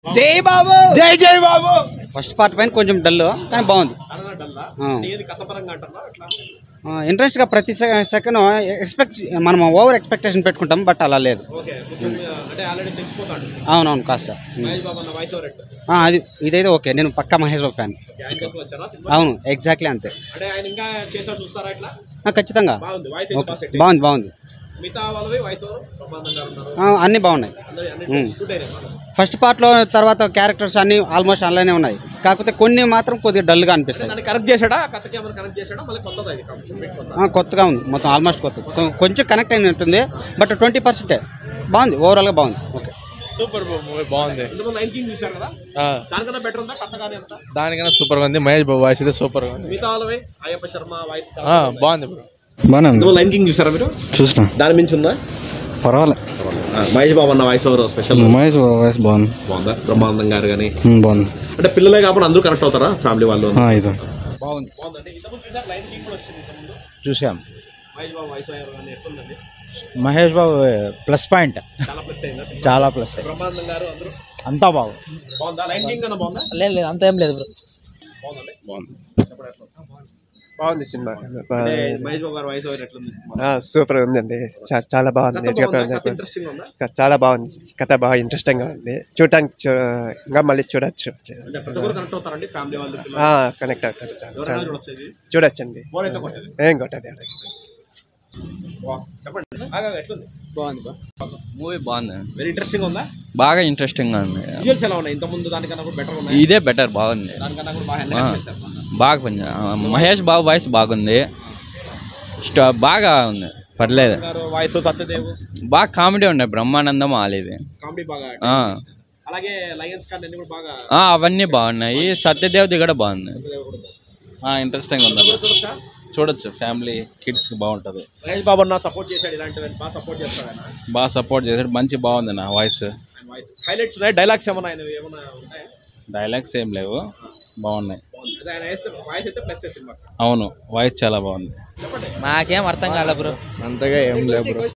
జై బాబు జై జై బాబు. ఫస్ట్ పార్ట్ పైన కొంచెం డల్ కానీ బాగుంది. ఇంట్రెస్ట్ గా ప్రతి సెకండ్ మనం ఓవర్ ఎక్స్పెక్టేషన్ పెట్టుకుంటాం, బట్ అలా లేదు. అవునవును కాస్త అది ఇదైతే ఓకే. నేను పక్కా మహేష్ బాబు ఫ్యాన్. అవును ఎగ్జాక్ట్లీ అంతే. ఖచ్చితంగా బాగుంది బాగుంది. అన్నీ బాగున్నాయి. ఫస్ట్ పార్ట్లో తర్వాత క్యారెక్టర్స్ అన్ని ఆల్మోస్ట్ అలానే ఉన్నాయి, కాకపోతే కొన్ని మాత్రం కొద్దిగా డల్గా అనిపిస్తాయి. కొత్తగా ఉంది మొత్తం, ఆల్మోస్ట్ కొత్త. కొంచెం కనెక్ట్ అయిన ఉంటుంది, బట్ 20% బాగుంది. ఓవరాల్గా బాగుంది. ఓకే సూపర్ మూవీ బాగుంది. దానికన్నా సూపర్ గా ఉంది. మహేష్ బాబు వాయిస్ అయితే సూపర్ గా ఉంది. బాగుంది బ్రో. లైన్ కింగ్ చూసారా మీరు? చూసిన. దాని మించి ఉందా? పర్వాలేదు. మహేష్ బాబు అన్న voice over special. Mahesh Babu voice బాగుంది. బాగుందా? బ్రహ్మానందం గారు కానీ బాగుంది. అంటే పిల్లలే కాబట్టి అందరూ కనెక్ట్ అవుతారా ఫ్యామిలీ వాళ్ళు? ఇది బాగుంది. చూసాం. మహేష్ బాబు ప్లస్ పాయింట్, చాలా ప్లస్. బ్రహ్మానందం గారు అందరూ అంతా బాగుంది. బాగుందా? లైన్ కింగ్ అన్న బాగుందా? లేదు అంత ఏం లేదు బ్రో. బాగుంది సినిమా. మహేష్ బాబు గారు వాయిస్ ఓవర్ ఎట్లుంది? సూపర్ ఉందండి. చాలా బాగుంది. ఇంట్రెస్టింగ్ ఉందా? చాలా బాగుంది. కథ బాగా ఇంట్రెస్టింగ్ గా ఉంది. చూడటానికి ఇంకా మళ్ళీ చూడొచ్చు. అంటే ప్రతి ఒక్కరు కనెక్ట్ అవుతారండి ఫ్యామిలీ వాళ్ళు? కనెక్ట్ అవుతారు. చూడొచ్చండి. చూడొచ్చండి. ఏం కొట్టది. చెప్పండి ఎట్లుంది? బాగుంది. మూవీ బాగుంది. వెరీ ఇంట్రెస్టింగ్ ఉందా? బాగా ఇంట్రెస్టింగ్ గా ఉంది. విజువల్స్ ఎలా ఉన్నాయి? ఇంత ముందు దానికన్నా కూడా బెటర్ ఉన్నాయి? ఇదే బెటర్, బాగుంది. దానికన్నా కూడా బాగా ఎన్హాన్స్ చేశారు. బాగా పని. మహేష్ బాబు వాయిస్ బాగుంది, బాగా ఉంది, పర్లేదు. వాయిస్ సత్యదేవ్ బాగా కామెడీ ఉన్నాయి. బ్రహ్మానందం ఆలేది కామెడీ బాగా. అలాగే లయన్స్ కార్డ్ అన్ని కూడా బాగా. అవన్నీ బాగున్నాయి. సత్యదేవ్ది కూడా బాగుంది. ఇంట్రెస్టింగ్ ఉంది. చూడొచ్చు, ఫ్యామిలీ కిడ్స్ కి బాగుంటది. మహేష్ బాబు అన్న సపోర్ట్ చేశాడు, ఇలాంటివి బాగా సపోర్ట్ చేస్తాడు. బాగా సపోర్ట్ చేశాడు. మంచి బాగుంది నా వాయిస్. హైలైట్స్ ఉన్నాయి. డైలాగ్స్ ఏమన్నా ఏమన్నా ఉంటాయి? డైలాగ్స్ ఏం లేవు, బాగున్నాయి. వాయిస్ అయితే ప్లస్ సినిమా. అవును వాయిస్ చాలా బాగుంది. మాకేం అర్థం కాలే బ్రో. అంతగా ఏం లేదు బ్రో.